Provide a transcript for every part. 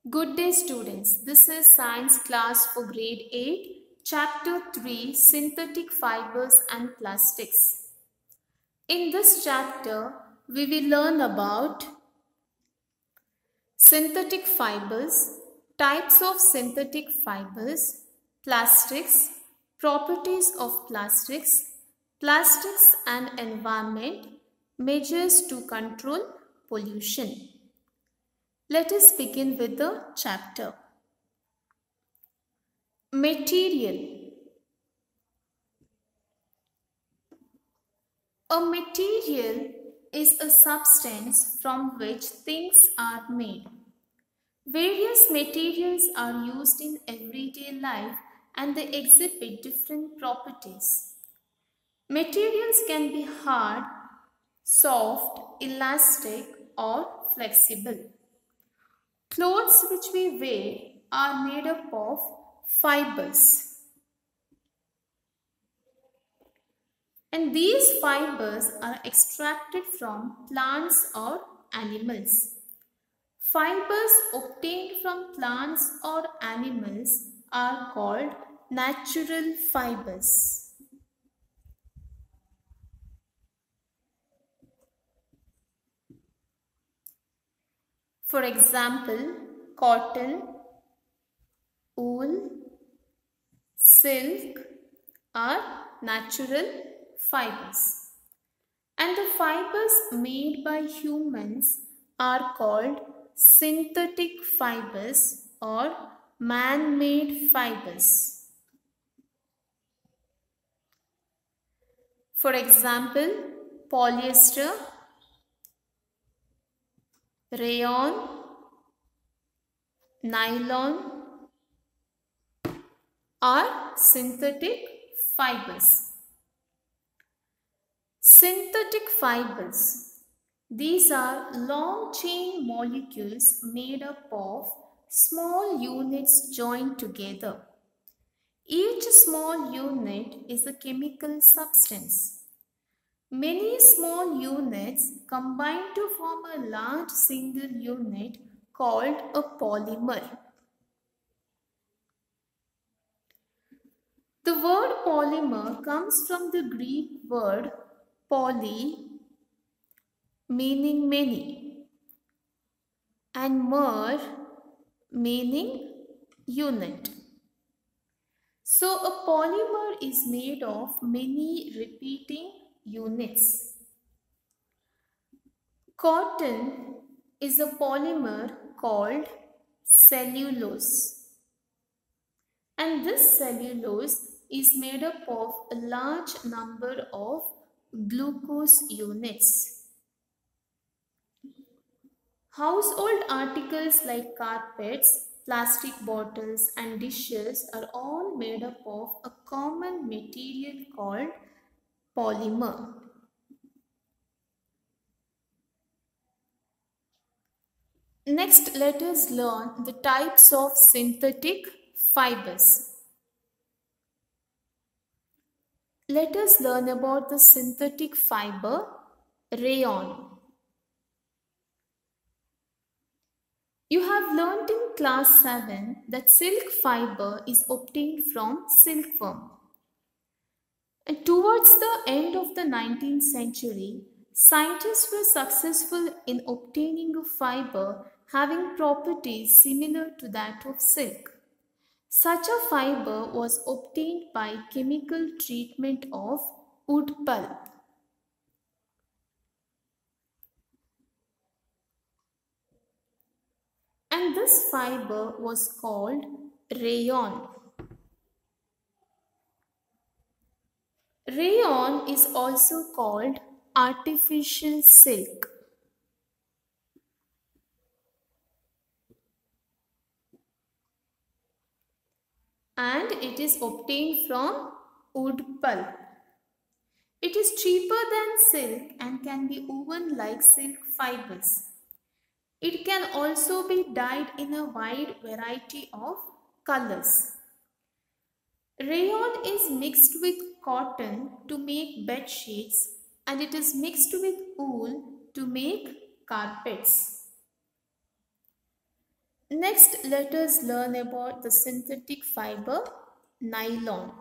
Good day students, this is science class for grade 8, chapter 3 synthetic fibers and plastics. In this chapter, we will learn about synthetic fibers, types of synthetic fibers, plastics, properties of plastics, plastics and environment, measures to control pollution. Let us begin with the chapter. Material. A material is a substance from which things are made. Various materials are used in everyday life and they exhibit different properties. Materials can be hard, soft, elastic, or flexible. Clothes which we wear are made up of fibers. And these fibers are extracted from plants or animals. Fibers obtained from plants or animals are called natural fibers. For example, cotton, wool, silk are natural fibers. And the fibers made by humans are called synthetic fibers or man-made fibers. For example, polyester, rayon, nylon are synthetic fibers. Synthetic fibers. These are long chain molecules made up of small units joined together. Each small unit is a chemical substance. Many small units combine to form a large single unit called a polymer. The word polymer comes from the Greek word poly, meaning many, and mer, meaning unit. So a polymer is made of many repeating units. Cotton is a polymer called cellulose. And this cellulose is made up of a large number of glucose units. Household articles like carpets, plastic bottles and dishes are all made up of a common material called polymer. Next, let us learn the types of synthetic fibers. Let us learn about the synthetic fiber rayon. You have learnt in class 7 that silk fiber is obtained from silkworm. And towards the end of the 19th century, scientists were successful in obtaining a fiber having properties similar to that of silk. Such a fiber was obtained by chemical treatment of wood pulp. And this fiber was called rayon. Rayon is also called artificial silk. And it is obtained from wood pulp. It is cheaper than silk and can be woven like silk fibers. It can also be dyed in a wide variety of colors. Rayon is mixed with cotton to make bed sheets and it is mixed with wool to make carpets. Next, let us learn about the synthetic fiber, nylon.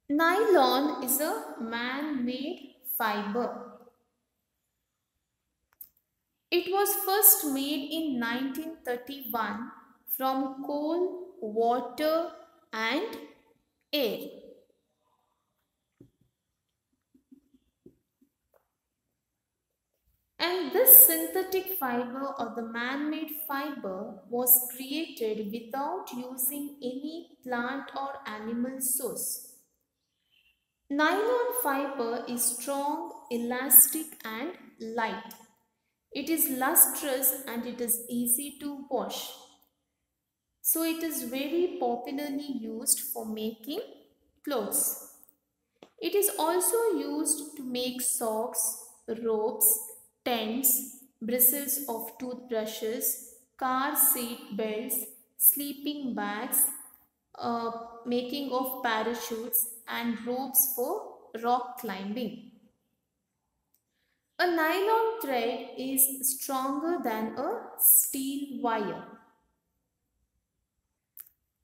Nylon is a man-made fiber. It was first made in 1931 from coal, water and air. And this synthetic fiber or the man-made fiber was created without using any plant or animal source. Nylon fiber is strong, elastic and light. It is lustrous and it is easy to wash. So it is very popularly used for making clothes. It is also used to make socks, ropes, tents, bristles of toothbrushes, car seat belts, sleeping bags, making of parachutes and ropes for rock climbing. A nylon thread is stronger than a steel wire.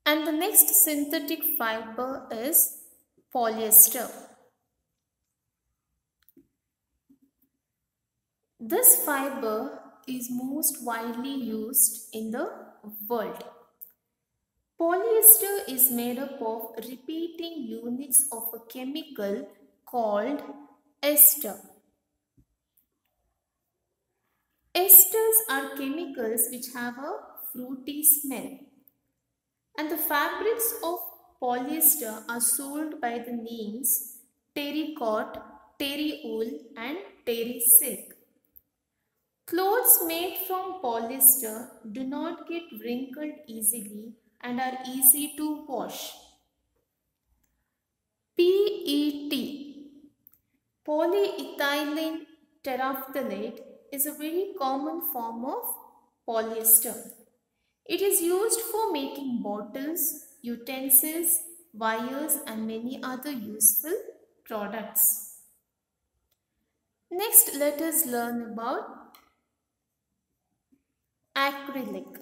And the next synthetic fiber is polyester. This fiber is most widely used in the world. Polyester is made up of repeating units of a chemical called ester. Esters are chemicals which have a fruity smell. And the fabrics of polyester are sold by the names terrycloth, terry wool and terry silk. Clothes made from polyester do not get wrinkled easily and are easy to wash. PET, polyethylene terephthalate, is a very common form of polyester. It is used for making bottles, utensils, wires and many other useful products. Next, let us learn about acrylic.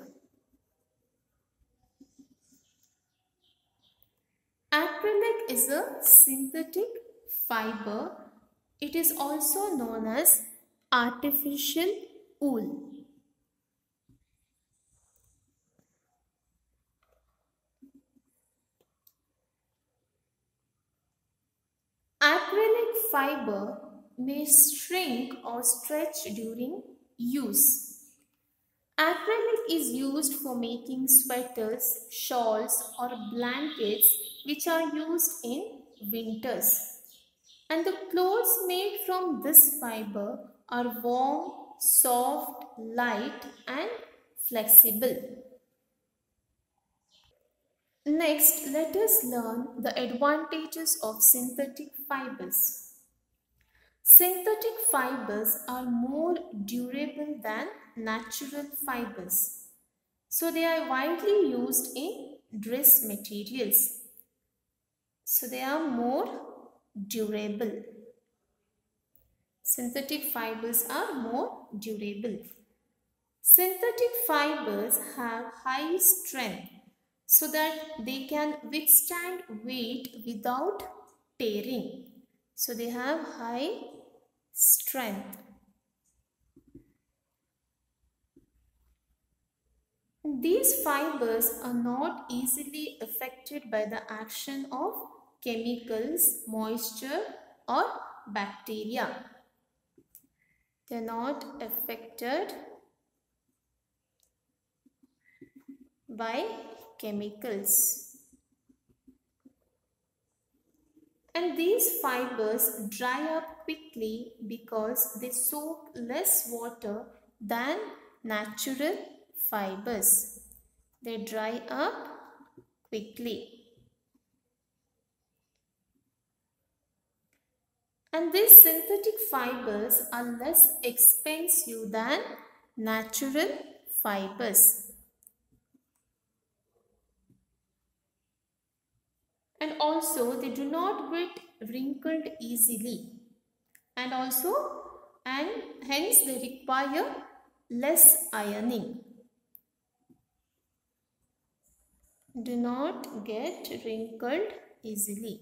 Acrylic is a synthetic fiber. It is also known as artificial wool. Acrylic fiber may shrink or stretch during use. Acrylic is used for making sweaters, shawls or blankets which are used in winters. And the clothes made from this fiber are warm, soft, light and flexible. Next, let us learn the advantages of synthetic fibers. Synthetic fibers are more durable than natural fibers. So they are widely used in dress materials. So they are more durable. Synthetic fibers are more durable. Synthetic fibers have high strength so that they can withstand weight without tearing. So they have high strength. These fibers are not easily affected by the action of chemicals, moisture or bacteria. They are not affected by chemicals. And these fibers dry up quickly because they soak less water than natural fibers. They dry up quickly. And these synthetic fibers are less expensive than natural fibers. And also they do not get wrinkled easily. And hence they require less ironing. Do not get wrinkled easily.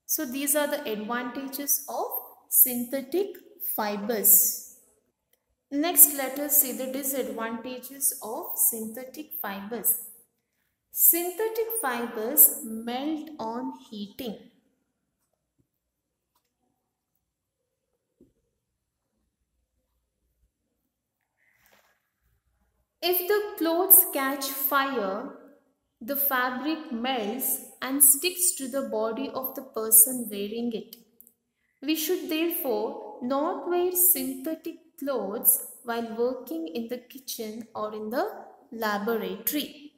So these are the advantages of synthetic fibers. Next, let us see the disadvantages of synthetic fibers. Synthetic fibers melt on heating. If the clothes catch fire, the fabric melts and sticks to the body of the person wearing it. We should therefore not wear synthetic clothes while working in the kitchen or in the laboratory.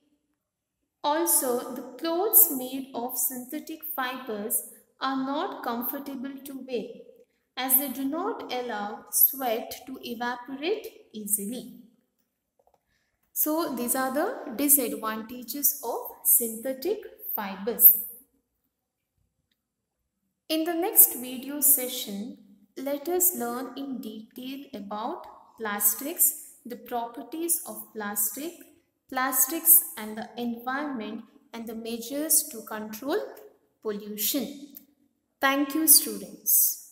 Also, the clothes made of synthetic fibers are not comfortable to wear as they do not allow sweat to evaporate easily. So, these are the disadvantages of synthetic fibers. In the next video session, let us learn in detail about plastics, the properties of plastics and the environment, and the measures to control pollution. Thank you, students.